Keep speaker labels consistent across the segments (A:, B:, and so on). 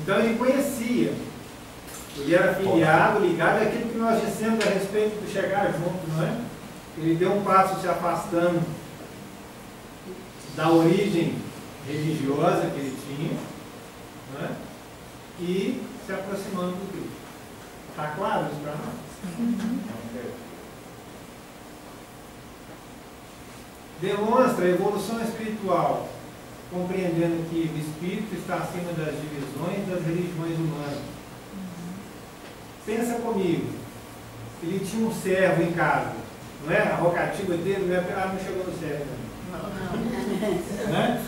A: Então ele conhecia. Ele era filiado, ligado àquilo que nós dissemos a respeito de chegar junto, não é? Ele deu um passo se afastando da origem religiosa que ele tinha, não é? E se aproximando do Cristo. Está claro isso para nós? Demonstra a evolução espiritual, compreendendo que o espírito está acima das divisões das religiões humanas. Pensa comigo, ele tinha um servo em casa, não é? A rogativa dele não é, não chegou no servo, não. Né?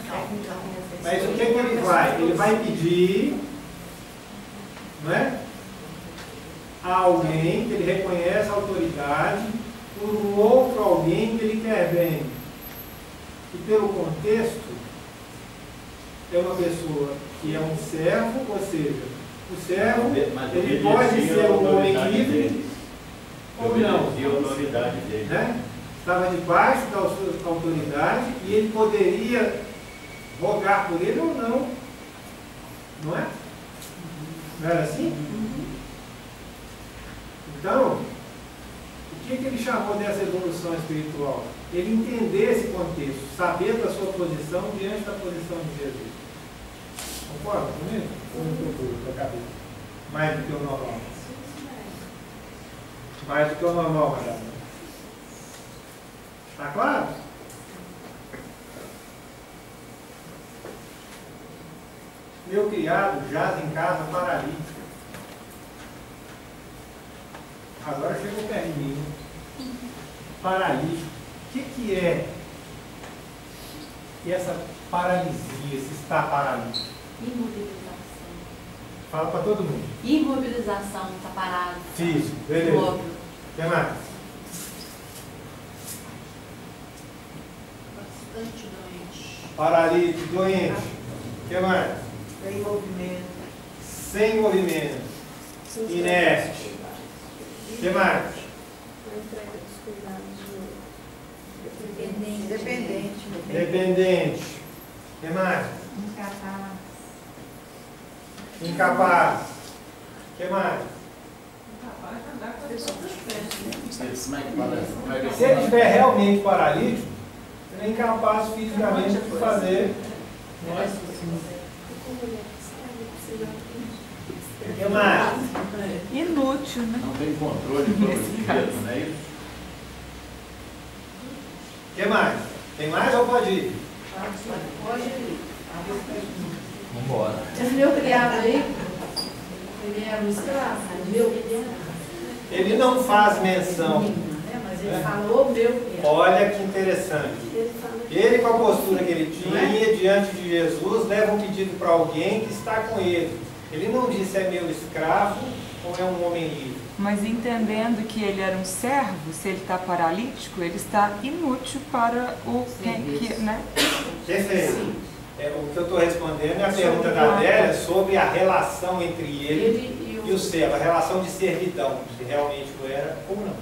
A: Mas o que ele vai? Ele vai pedir, não é? A alguém que ele reconhece a autoridade por um outro alguém que ele quer bem. E pelo contexto, é uma pessoa que é um servo, ou seja, o servo, ele pode ser um homem livre ou não. Né? Estava debaixo da sua autoridade e ele poderia rogar por ele ou não. Não é? Não era assim? Então, o que ele chamou dessa evolução espiritual? Ele entender esse contexto, saber da sua posição diante da posição de Jesus. Concorda comigo? Ou não procuro para a cabeça? Mais do que o normal. Mais do que o normal, Mariana. Está claro? Meu criado jaz em casa paralítico. Agora chegou perto de mim. Paralítico. O que é essa paralisia, esse estar paralítico?
B: Imobilização.
A: Fala para todo mundo.
B: Imobilização, está parado.
A: Físico, beleza. O que mais?
C: Bastante doente.
A: Paralítico, doente. O que mais?
C: Sem movimento.
A: Sem movimento. Inerte. O que mais?
C: Dependente.
A: Dependente. O que mais? Incapaz. O que mais? Se ele estiver realmente paralítico, ele é incapaz fisicamente de fazer. O que mais?
D: Inútil, né?
E: Não tem controle sobre os dias, não é isso?
A: O que mais? Tem mais ou pode ir?
C: Pode ir.
E: Vamos embora.
C: Esse meu criado aí, ele era um escravo,
A: Ele não faz menção.
C: mas ele falou meu criado.
A: Olha que interessante. Ele, com a postura que ele tinha diante de Jesus, leva um pedido para alguém que está com ele. Ele não disse é meu escravo ou é um homem livre.
D: Mas entendendo que ele era um servo, se ele está paralítico, ele está inútil para o que, né?
A: Perfeito. O que eu estou respondendo é a pergunta da Adélia sobre a relação entre ele e o servo, a relação de servidão, se realmente o era ou não.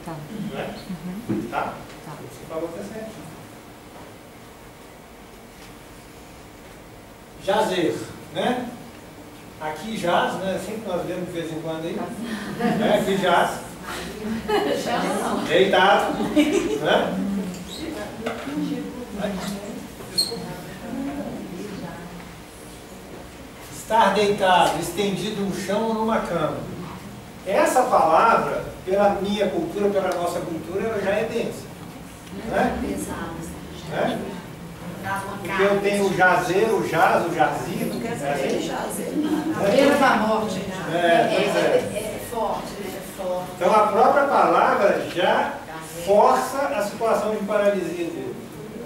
D: Tá.
A: Não é? Tá?
D: Tá.
A: Você falou que é certo. Jazer, né? Aqui jaz, né? Assim que nós vemos de vez em quando aí. Aqui jaz. Deitado. Né? Estar deitado, estendido no chão ou numa cama. Essa palavra, pela minha cultura, pela nossa cultura, ela já é densa. Né? Né? Porque eu tenho o jazer, o jaz, o jazido.
C: A beira da morte.
A: Pois é.
C: É forte, né? É forte.
A: Então a própria palavra já força a situação de paralisia dele.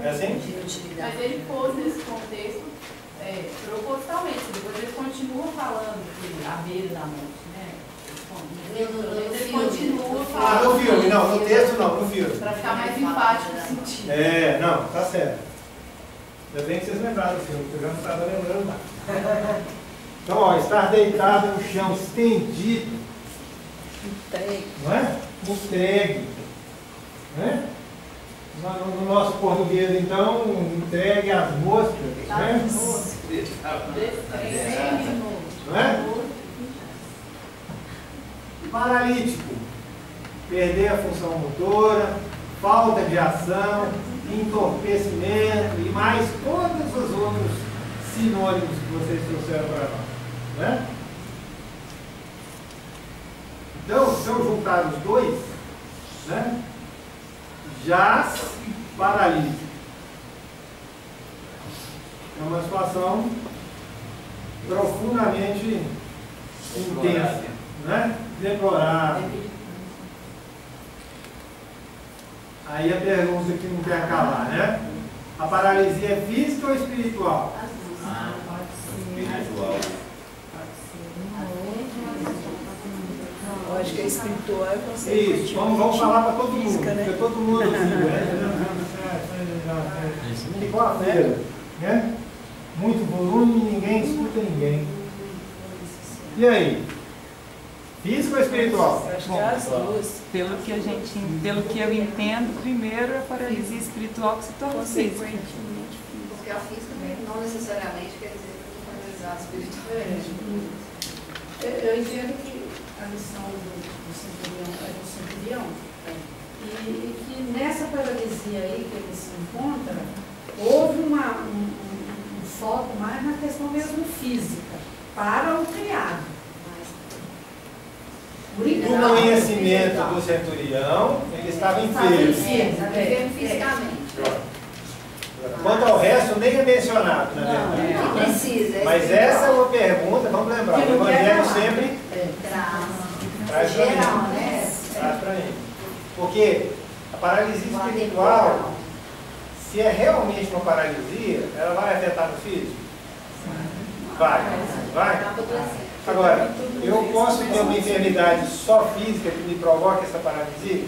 A: É assim?
F: Mas ele pôs nesse contexto propositalmente. Depois ele continua falando que a beira da morte, né? Ele continua falando.
A: No filme, não, no texto não, no filme.
F: Para ficar mais empático no sentido.
A: Não, tá certo. Ainda bem que vocês lembraram do filme, porque eu já não estava lembrando nada. Então, ó, estar deitado no chão, estendido. Não é? Entregue. Né? No nosso português, então, entregue às moscas. Né? Não é? Paralítico, perder a função motora, falta de ação, entorpecimento e mais todos os outros sinônimos que vocês trouxeram para nós. Né? Então, se eu juntar os dois, né? Jaz paralítico. É uma situação profundamente intensa, né? Deplorável. Aí a pergunta que não quer calar, né? A paralisia é física ou espiritual?
E: Espiritual.
C: Eu acho que é espiritual é você.
A: Isso, vamos falar para todo mundo,
C: física, né?
A: porque todo mundo igual a feira, né? Muito volume e ninguém escuta ninguém. E aí? Físico ou espiritual?
C: Eu acho que é as duas.
D: Pelo que eu entendo, primeiro é a paralisia espiritual que se torna física.
C: Consequentemente física.
G: Porque a física não necessariamente quer dizer que eu paralisar espiritualmente.
C: Eu entendo que a missão do centurião é do centurião, e que nessa paralisia aí que ele se encontra, houve um foco mais na questão mesmo física, para o criado.
A: No conhecimento do centurião, ele estava enfermo.
G: Enfermo fisicamente.
A: Quanto ao resto, nem é mencionado, na verdade.
G: Não precisa.
A: Mas essa é uma pergunta, vamos lembrar, o Evangelho sempre traz para
G: Geral,
A: mim.
G: né?
A: Traz para mim. Porque a paralisia espiritual, se é realmente uma paralisia, ela vai afetar no físico? Vai. Agora, eu posso ter uma enfermidade só física que me provoque essa paralisia?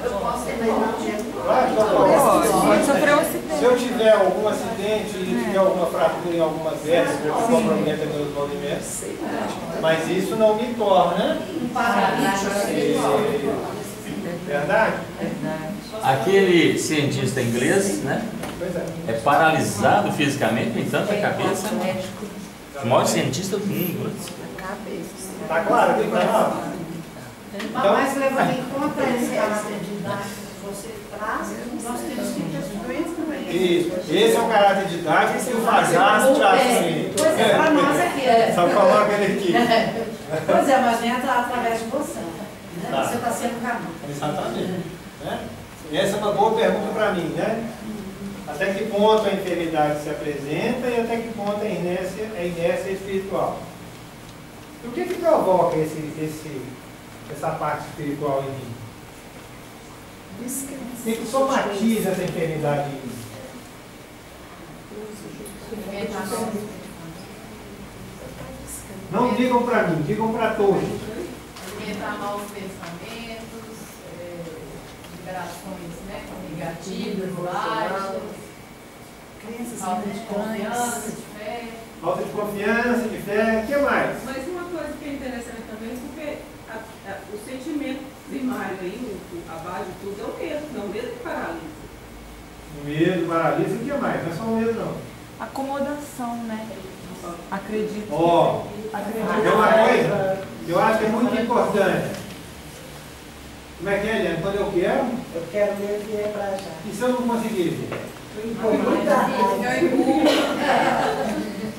G: Eu posso ter, mas não
A: Claro que eu posso.
D: Pode sofrer um acidente.
A: Se eu tiver algum acidente e tiver alguma fratura em algumas vértebras que comprometa meus movimentos, mas isso não me torna verdade?
E: Aquele cientista inglês, né?
A: Pois é.
E: É paralisado fisicamente, no entanto, a cabeça. O maior cientista do mundo.
A: Está claro aqui para nós?
C: Mas levando em conta esse caráter de idade que você traz, nós temos que ter doença também.
A: Isso. Esse é o caráter didático que o Fajardo traz para mim.
C: Pois é, para nós aqui.
A: Só coloca ele aqui.
C: Pois é, mas entra através de você. Né?
A: Tá.
C: Você está sendo caminho.
A: Exatamente. Né? Essa é uma boa pergunta para mim, né? Até que ponto a enfermidade se apresenta e até que ponto a inércia espiritual. E o que provoca essa parte espiritual em mim? O que somatiza essa enfermidade em mim? Não digam para mim, digam para todos.
F: Alimentar maus pensamentos, vibrações, né, negativas, baixas, falta de confiança, de fé.
A: Falta de confiança, de fé, o que mais?
H: Mas uma coisa que é interessante também, porque o sentimento primário aí, a base de tudo, é o medo, não o medo que paralisa.
A: O medo, paralisia, o que mais? Não é só o medo, não.
D: Acomodação, né? Acredito.
A: Ó, tem uma coisa que eu acho que é muito importante. Como é que é, Eliane? Quando eu quero
C: mesmo que é para já.
A: e se eu não conseguir?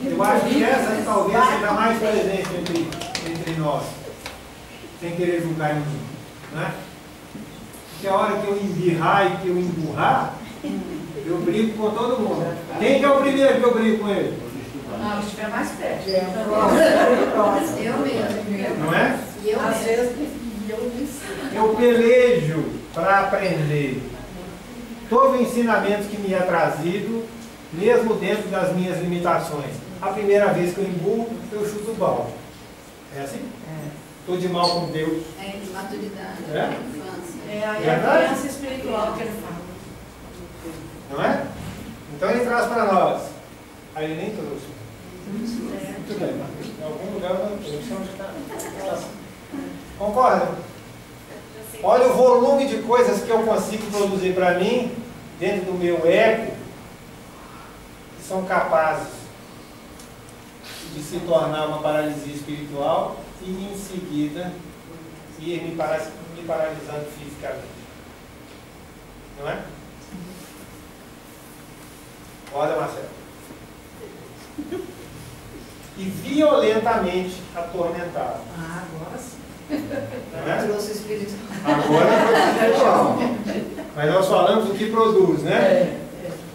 A: Eu acho que essa talvez seja mais presente entre nós, sem querer julgar ninguém, né? Porque a hora que eu embirrar e que eu emburrar, eu brigo com todo mundo. Quem que é o primeiro que eu brigo com ele?
C: Não, estiver mais perto.
G: Eu mesmo.
A: Não é?
G: E eu
C: Às
G: mesmo.
C: vezes eu me ensino.
A: Eu pelejo para aprender todo o ensinamento que me é trazido, mesmo dentro das minhas limitações. A primeira vez que eu emburro, eu chuto o balde. É assim? Estou de mal com Deus.
G: É de maturidade,
A: É?
G: de infância.
C: É aí a
A: Verdade?
C: criança espiritual que ele fala.
A: Não é? Então ele traz para nós. Aí ele nem trouxe. Muito bem. Em algum lugar eu não sei onde está. Concorda? Olha o volume de coisas que eu consigo produzir para mim, dentro do meu ego, que são capazes de se tornar uma paralisia espiritual e em seguida ir me paralisando fisicamente. Não é? Olha, Marcelo. E violentamente atormentado.
C: Ah, agora sim.
A: Não é?
G: Trouxe o espírito.
A: Agora foi espiritual. Mas nós falamos o que produz, né?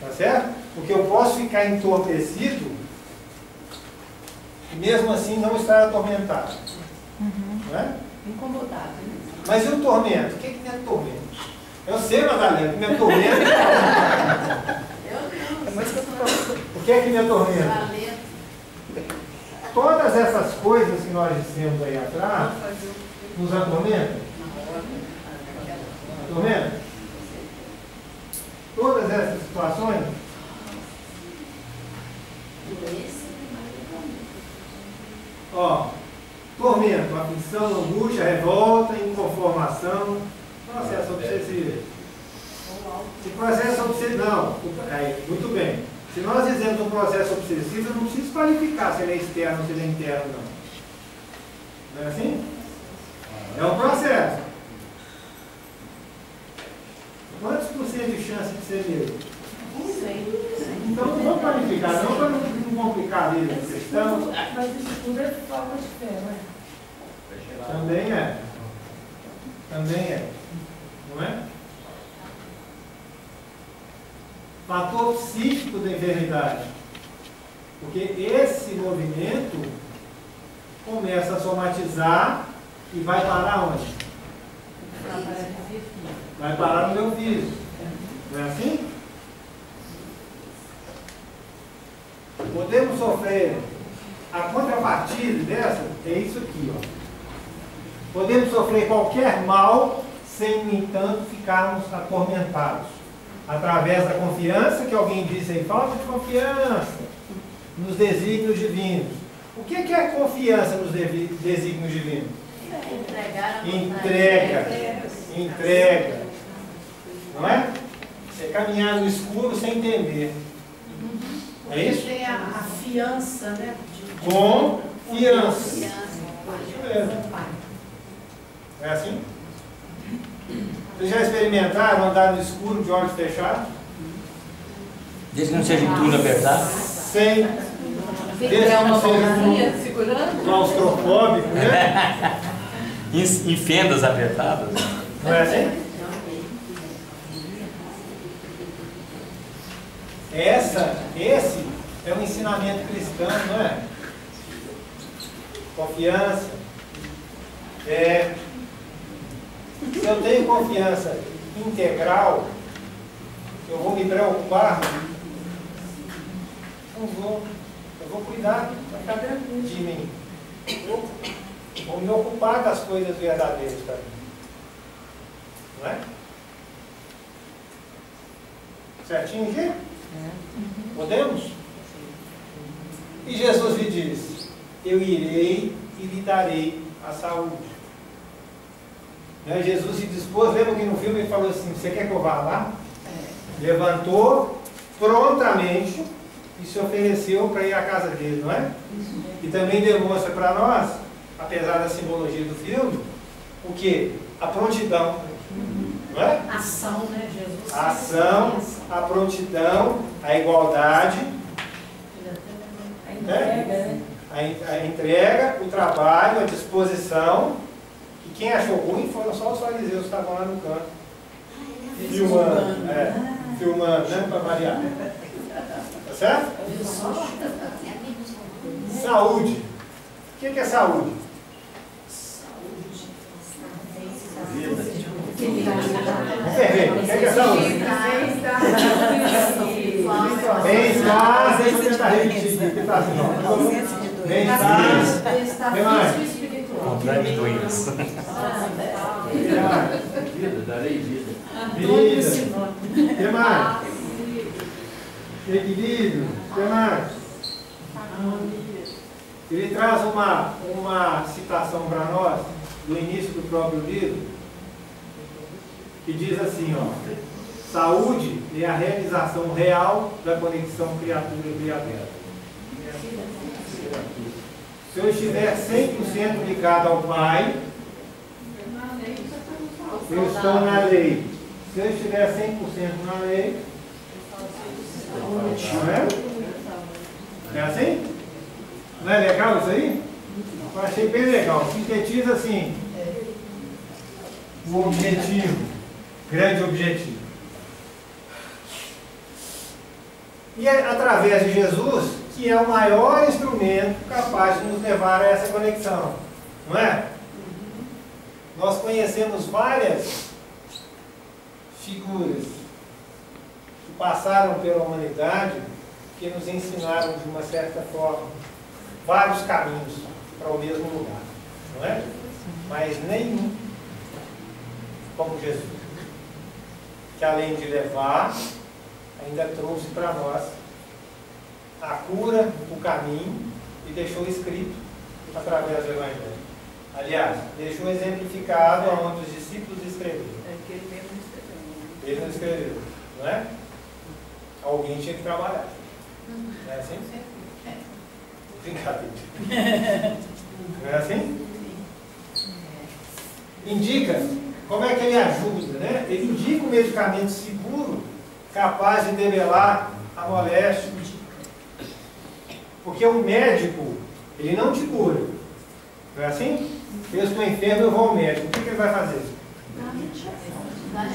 A: Tá certo? Porque eu posso ficar entorpecido e mesmo assim não estar atormentado. Não é?
F: Incomodado, né?
A: Mas e o tormento? O que me atormenta? Eu sei, Madalena, que me atormenta. O que é que me atormenta? Todas essas coisas que nós dissemos aí atrás nos atormentam? Atormentam? Todas essas situações? Ó, tormento, aflição, angústia, revolta, inconformação, processo obsessivo. Se processo obsessivo, não, muito bem. Se nós dizemos um processo obsessivo, eu não preciso qualificar se ele é externo ou se ele é interno, não. Não é assim? É um processo. Quantos por cento de chance de ser mesmo? Então não vamos qualificar, não para não complicar a vida da questão.
C: Mas isso tudo é falta de fé, não é?
A: Também é. Também é. Não é? Fator psíquico da enfermidade. Porque esse movimento começa a somatizar e vai parar onde? Vai parar no meu físico. Não é assim? Podemos sofrer a contrapartida dessa, é isso aqui, ó. Podemos sofrer qualquer mal sem, no entanto, ficarmos atormentados. Através da confiança, que alguém disse aí, falta de confiança nos desígnios divinos. O que é confiança nos desígnios divinos? Entrega. Não é? É caminhar no escuro sem temer. É isso?
C: Tem a fiança, né?
A: Confiança. É assim? Vocês já experimentaram andar no escuro de olhos fechados?
E: Desde que não seja em túnel apertado.
A: Sem. Desde que não seja claustrofóbico, né?
E: Em fendas apertadas.
A: Não é assim? Esse é um ensinamento cristão, não é? Confiança. Se eu tenho confiança integral, eu vou me preocupar, eu vou cuidar de mim. Vou me ocupar das coisas verdadeiras para mim. Não é? Certinho aqui? Podemos? E Jesus lhe diz: eu irei e lhe darei a saúde. Né? Jesus se dispôs, lembra que no filme ele falou assim: você quer que eu vá lá? Levantou prontamente e se ofereceu para ir à casa dele, não é? E também demonstra para nós, apesar da simbologia do filme, o que? A prontidão. Não é?
C: Ação, né, Jesus?
A: A ação, a prontidão, a igualdade,
C: a entrega, né?
A: A entrega, o trabalho, a disposição. E quem achou ruim foram só os fariseus que estavam lá no canto. Filmando, né? Para variar. Tá certo? Saúde. O que é saúde? Vamos ver. O que é saúde? Bem-estar. Deixa eu tentar repetir. Bem-estar. Tem mais?
E: Contradições.
A: Vida, darei vida. Vida. O que mais? Equilíbrio. O que mais? Ele traz uma citação para nós, do início do próprio livro, que diz assim, ó: saúde é a realização real da conexão criatura-criador. Se eu estiver 100% ligado ao Pai, eu estou na lei. Se eu estiver 100% na lei, não é? É assim? Não é legal isso aí? Eu achei bem legal. Sintetiza assim o objetivo, grande objetivo. E é através de Jesus que é o maior instrumento capaz de nos levar a essa conexão, não é? Nós conhecemos várias figuras que passaram pela humanidade, que nos ensinaram de uma certa forma vários caminhos para o mesmo lugar, não é? Mas nenhum como Jesus, que além de levar, ainda trouxe para nós a cura, o caminho, e deixou escrito através do Evangelho. Aliás, deixou exemplificado aonde os discípulos escreveram.
H: É que ele mesmo não escreveu.
A: Ele não escreveu, não é? Alguém tinha que trabalhar. Não é assim? Brincadeira. Não é assim? Indica como é que ele ajuda, né? Ele indica um medicamento seguro, capaz de debelar a moléstia. Porque o médico, ele não te cura. Não é assim? Eu estou enfermo, eu vou ao médico. O que ele vai fazer?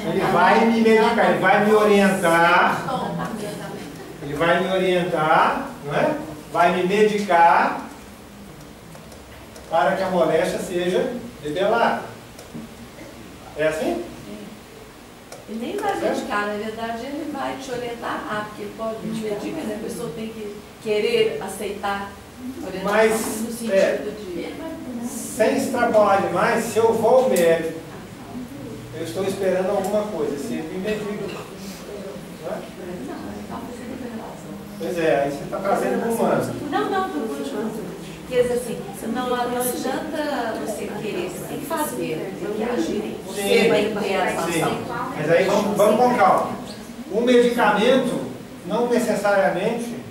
A: Ele vai me medicar, ele vai me orientar. Ele vai me orientar, não é? Vai me medicar para que a moléstia seja debelada. É assim?
B: Ele nem vai medicar, na verdade ele vai te orientar, porque ele pode te medicar, né? A pessoa tem que querer aceitar orientação.
A: Mas,
B: no sentido de...
A: sem extrapolar demais, se eu vou ao médico, eu estou esperando alguma coisa, se ele me medica. Não é? Pois é, aí você está trazendo para o humano.
B: Não, estou continuando. Quer dizer assim, não adianta você querer, você tem que fazer, tem que agir. Você vai empenhar a
A: Sim.
B: ação.
A: Mas aí vamos com calma. O medicamento não necessariamente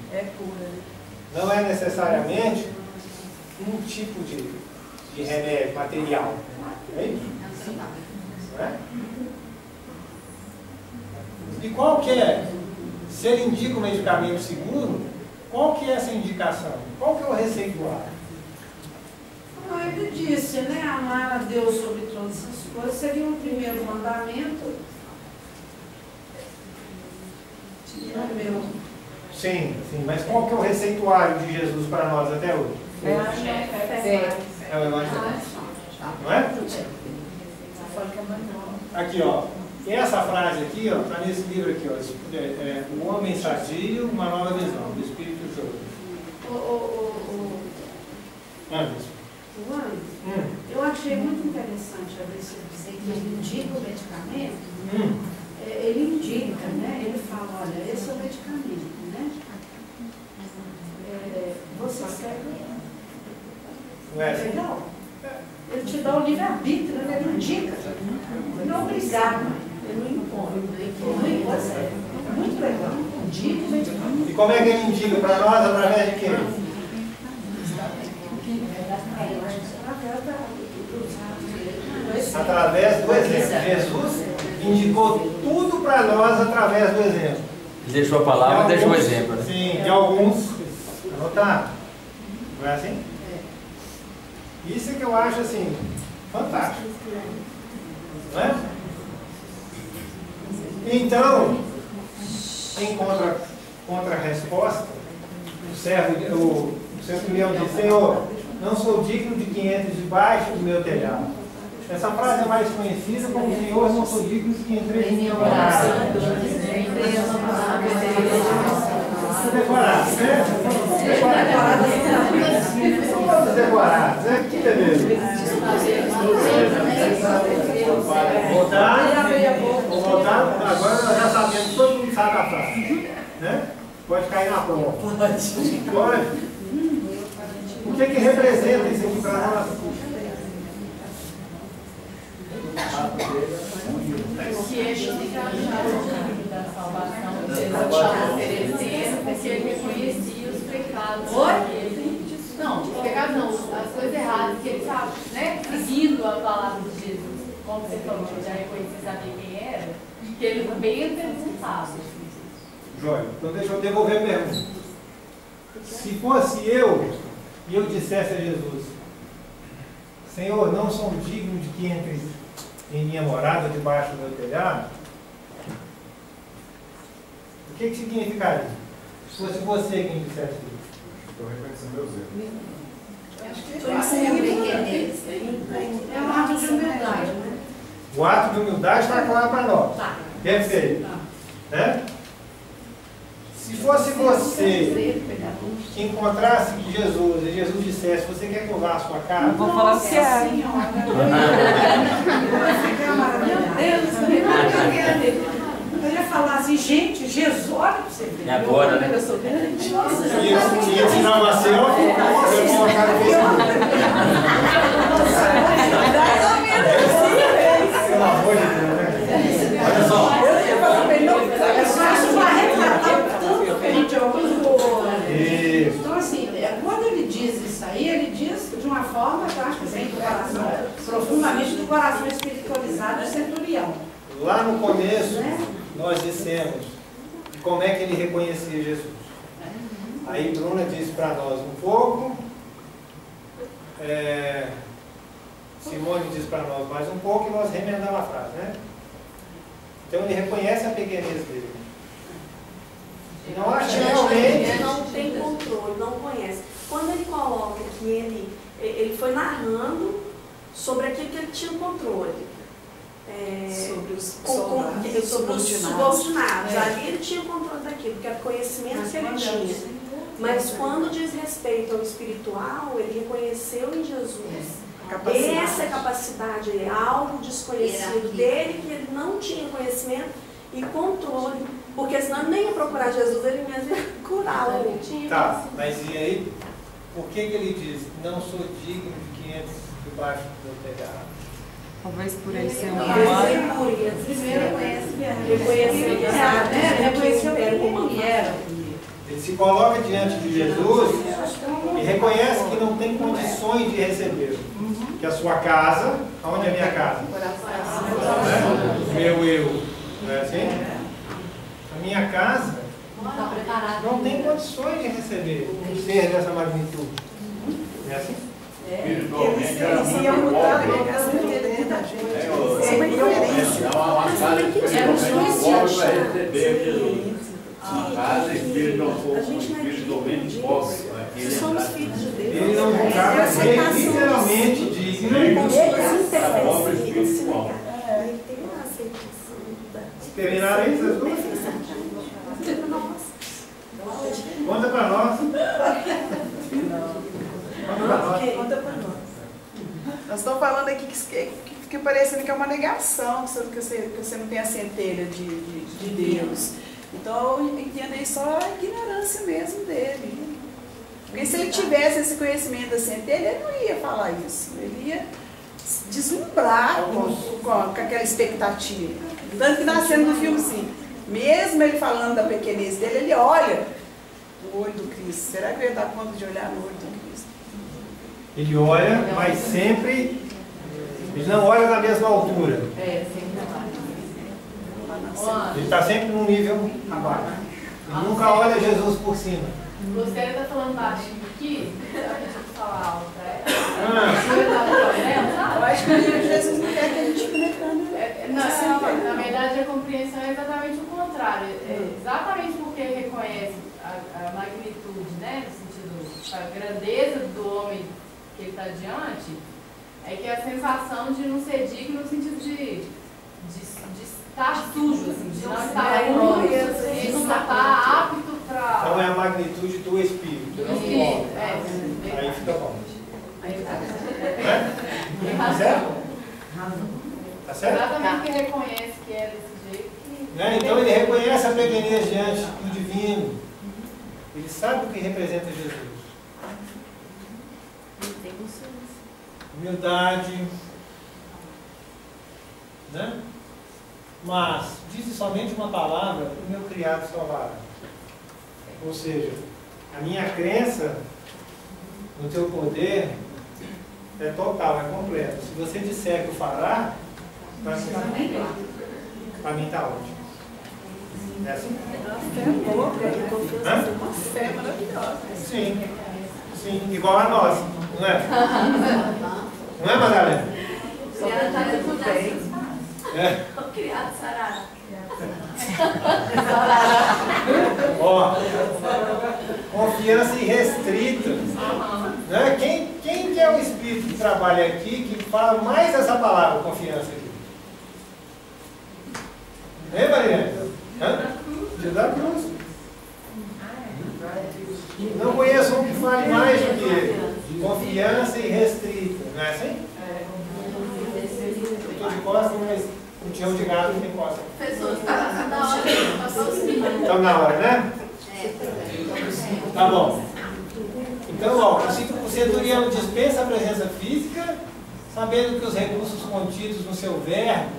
A: não é necessariamente um tipo de remédio material. É isso? Não é? E qual que é? Se ele indica um medicamento seguro, qual que é essa indicação? Qual que é o receituário?
C: Ele disse, né? Amar a Deus sobre todas as coisas seria um primeiro mandamento.
A: Sim, mas qual que é o receituário de Jesus para nós até hoje? É o Evangelho. Não é? Aqui, ó. Essa frase aqui, ó, está nesse livro aqui, ó. O Homem Sadio, uma nova visão, do Espírito Jovem. Anderson.
C: Eu achei muito interessante a você dizer que ele indica o medicamento. Ele indica, né? Ele fala, olha, esse é o medicamento, né? Você segue.
A: Não é assim?
C: Legal. Ele te dá o livre-arbítrio, né? Ele indica. Ele não é obrigado. Ele não impõe. Ele não impõe. Muito legal. Indica o medicamento.
A: E como é que ele indica para nós? Através de quê? Através do exemplo. Jesus indicou tudo para nós através do exemplo.
E: Ele deixou a palavra e deixou o exemplo. Né?
A: Sim, de alguns. Anotaram? Não é assim? Isso é que eu acho assim, fantástico. Não é? Então, em contra-resposta, o centurião diz: Senhor, não sou digno de que entres debaixo do meu telhado. Essa frase é mais conhecida como: Senhor, não sou digno de que entreis em minha morada. Vamos decorar, né? Vamos decorar, né? Que beleza. Vou voltar. Agora nós já sabemos, todo mundo sabe a frase. Né? Pode cair na prova. Pode. O que representa isso aqui para nós?
F: Que ele da salvação, Jesus te oferecendo, porque ele reconhecia os pecados dele. ouvindo a palavra de Jesus, como você falou, que já reconhecia e sabia quem era, que ele bem perguntava.
A: Jóia, então deixa eu devolver a pergunta. Se fosse eu e eu dissesse a Jesus: Senhor, não sou digno de que entre em minha morada debaixo do meu telhado, o que significaria? Se fosse você quem dissesse isso.
I: Estou reconhecendo meus erros.
C: Acho que é um ato de humildade, né?
A: O ato de humildade está claro para nós. Perfeito. Né? Se fosse você que encontrasse Jesus e Jesus dissesse: você quer que eu vá à sua casa?
D: Eu vou falar o que é.
C: Eu ia falar assim, gente, Jesus, olha para você ver.
E: E agora, né?
C: Eu sou grande. Nossa,
A: Ia tirar uma selfie, eu vou colocar no Facebook. Pelo amor de Deus, né? Olha só.
C: eu só acho uma retratar tanto que a gente ouve.
A: Isso.
C: Então, assim, quando ele diz isso aí, ele diz de uma forma que eu acho que vem do coração, profundamente do coração espiritualizado do centurião.
A: Lá no começo, nós dissemos como é que ele reconhecia Jesus. Aí Bruna disse para nós um pouco, Simone disse para nós mais um pouco e nós remendamos a frase, né? Então ele reconhece a pequenez dele. E não acha realmente...
B: Ele não tem controle, não conhece. Quando ele coloca que ele foi narrando sobre aquilo que ele tinha controle.
G: Sobre os
B: sobre os subordinados. Ali ele tinha o controle daquilo, porque era o conhecimento que ele tinha. Mas quando diz respeito ao espiritual, ele reconheceu em Jesus essa capacidade, algo desconhecido dele, que ele não tinha conhecimento e controle. Porque senão ele nem ia procurar Jesus, ele mesmo ia curá-lo.
A: Tá, mas e aí, por que ele diz: não sou digno de que entres debaixo do meu telhado?
D: Talvez por ele ser
B: Ele
D: humano.
B: primeiro reconheceu quem era.
A: Ele se coloca diante de Jesus e reconhece que não tem condições de recebê-lo. Que a sua casa, aonde é a minha casa? Meu eu. Não é assim? A minha casa não tem condições de receber um ser dessa magnitude. Não é assim?
I: Eles iam mudar a casa inteira dentro da gente. É uma incoerência.
J: Casa espiritualmente pobre.
B: Somos filhos de Deus.
A: Ele não julgava literalmente digno.
J: Pobre espiritual.
A: Terminaram isso as duas? Conta para nós.
G: Conta pra nós. Nós estamos falando aqui que fica parecendo que é uma negação, que você não tem a centelha de Deus. Então eu entendo aí só a ignorância mesmo dele. Porque se ele tivesse esse conhecimento da centelha, ele não ia falar isso. Ele ia deslumbrar com aquela expectativa. Tanto que na cena do filme, assim, mesmo ele falando da pequenez dele, ele olha no olho do Cristo. Será que eu ia dar conta de olhar no olho do Cristo?
A: Ele olha, mas sempre... Ele não olha na mesma altura. Ele está sempre num nível abaixo. Ele nunca olha Jesus por cima.
F: Você está falando baixinho aqui? Deixa eu falar alto, né?
G: Eu acho que Jesus não quer que a gente penetrando.
F: Na verdade, a compreensão é exatamente o contrário. Exatamente porque ele reconhece a magnitude, né? No sentido, a grandeza do homem que ele está diante, é que a sensação de não ser digno no sentido de estar sujo, assim, de não estar pronto, de não estar apto para...
A: Então é a magnitude do Espírito, não do homem. Aí fica bom. Tá certo? Tá certo?
F: Exatamente que reconhece que é desse jeito.
A: Então ele reconhece a pequenez diante do divino. Ele sabe o que representa Jesus. Humildade, né? Mas diz somente uma palavra: o meu criado salvará. Ou seja, a minha crença no teu poder É total, é completo. Se você disser que o fará, para mim está ótimo. É assim?
G: A fé boa, uma fé maravilhosa.
A: Sim, sim, igual a nossa, não é? Não é, Madalena?
B: Criado tudo bem.
A: É.
B: Criado sarado.
A: Ó, confiança irrestrita. Né? Quem que é o espírito que trabalha aqui que fala mais essa palavra, confiança aqui? Hein, Maria? De da Cruz. Não conheço um que fale mais do que ele. Confiança irrestrita. Não é assim? Eu estou de costas, mas um tião de gato não tem costa. Então na hora, né? Tá bom. Então, ó, o centurião dispensa a presença física, sabendo que os recursos contidos no seu verbo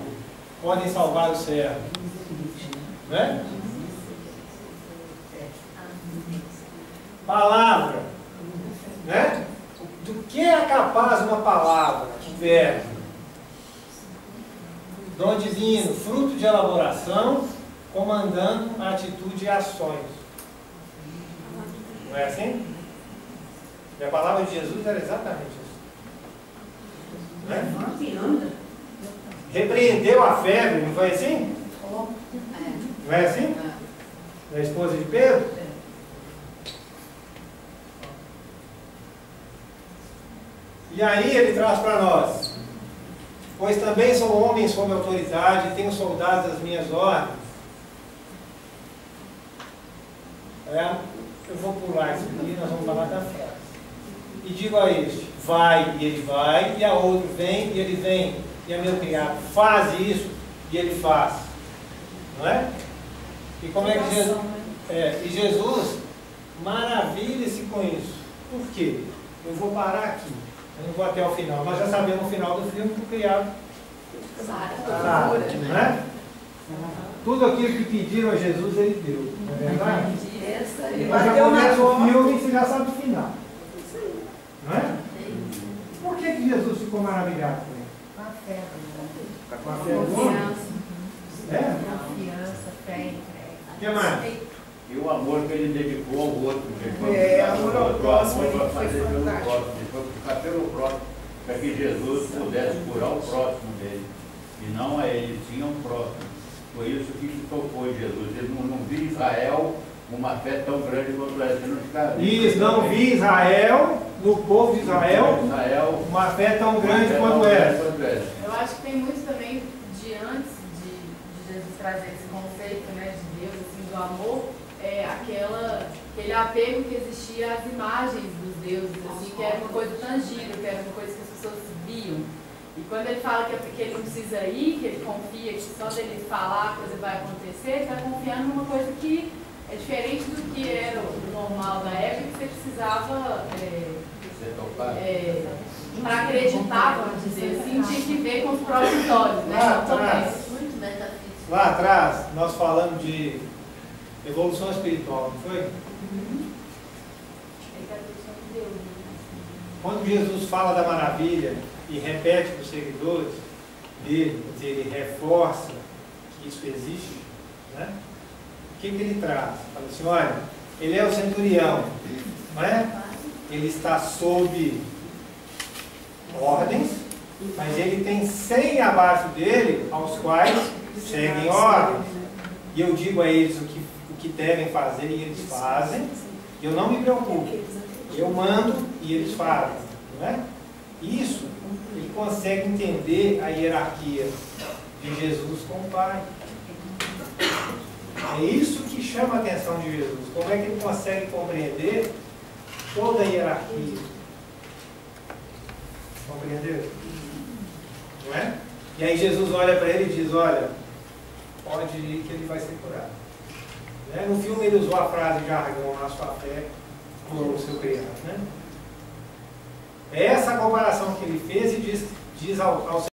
A: podem salvar o servo. Né? Palavra. Né? Do que é capaz uma palavra, um verbo? Dom divino, fruto de elaboração, comandando a atitude e ações. Não é assim? E a palavra de Jesus era exatamente isso. Né? Repreendeu a febre, não foi assim? Não é assim? Da esposa de Pedro? E aí ele traz para nós: pois também sou homem sob autoridade e tenho soldados às minhas ordens. Eu vou pular isso aqui e nós vamos falar da frase. E digo a este, vai, e ele vai, e a outro, vem, e ele vem. E a meu criado, faz isso, e ele faz. Não é? E como é que Jesus... e Jesus maravilha-se com isso. Por quê? Eu vou parar aqui. Eu não vou até o final. Nós já sabemos no final do filme que o criado sarado, né? Tudo aquilo que pediram a Jesus, ele deu. Não é verdade? Nós já começa o filme e você já sabe o final. Não é? Por que Jesus ficou maravilhado com ele?
I: Com a fé.
A: Com a fé do homem? É?
I: Confiança, fé, entrega.
A: O que mais?
J: E o amor que ele dedicou ao outro.
G: Amor ao próximo,
J: para fazer pelo próximo. Ele foi ficar pelo próximo, para que Jesus pudesse curar o próximo dele. E não a ele, sim ao próximo. Foi isso que tocou em Jesus. Ele não viu Israel uma fé tão grande quanto essa.
A: Isso, não vi Israel, no povo de Israel, uma fé tão grande quanto essa.
F: Eu acho que tem muito também de antes de Jesus trazer esse conceito, né, de Deus, assim, do amor, aquele apego que existia às imagens dos deuses, assim, que era uma coisa tangível, que era uma coisa que as pessoas viam. E quando ele fala que ele não precisa ir, que ele confia, que só dele falar a coisa vai acontecer, ele está confiando numa coisa que é diferente do que era o normal da época, que você precisava, para acreditar, vamos dizer assim, tinha que ver com os próprios olhos, né?
A: Lá atrás, nós falamos de evolução espiritual, não foi? Quando Jesus fala da maravilha e repete para os seguidores dele, ele reforça que isso existe, né? O que ele traz? Fala assim, olha, ele é o centurião, não é? Ele está sob ordens, mas ele tem 100 abaixo dele, aos quais seguem ordens. E eu digo a eles o que devem fazer e eles fazem. Eu não me preocupo. Eu mando e eles fazem. Não é? Isso, ele consegue entender a hierarquia de Jesus com o Pai. É isso que chama a atenção de Jesus. Como é que ele consegue compreender toda a hierarquia? Compreendeu? Não é? E aí Jesus olha para ele e diz, olha, pode ir que ele vai ser curado. Né? No filme ele usou a frase jargão, a sua fé curou o seu criado. Né? É essa a comparação que ele fez e diz ao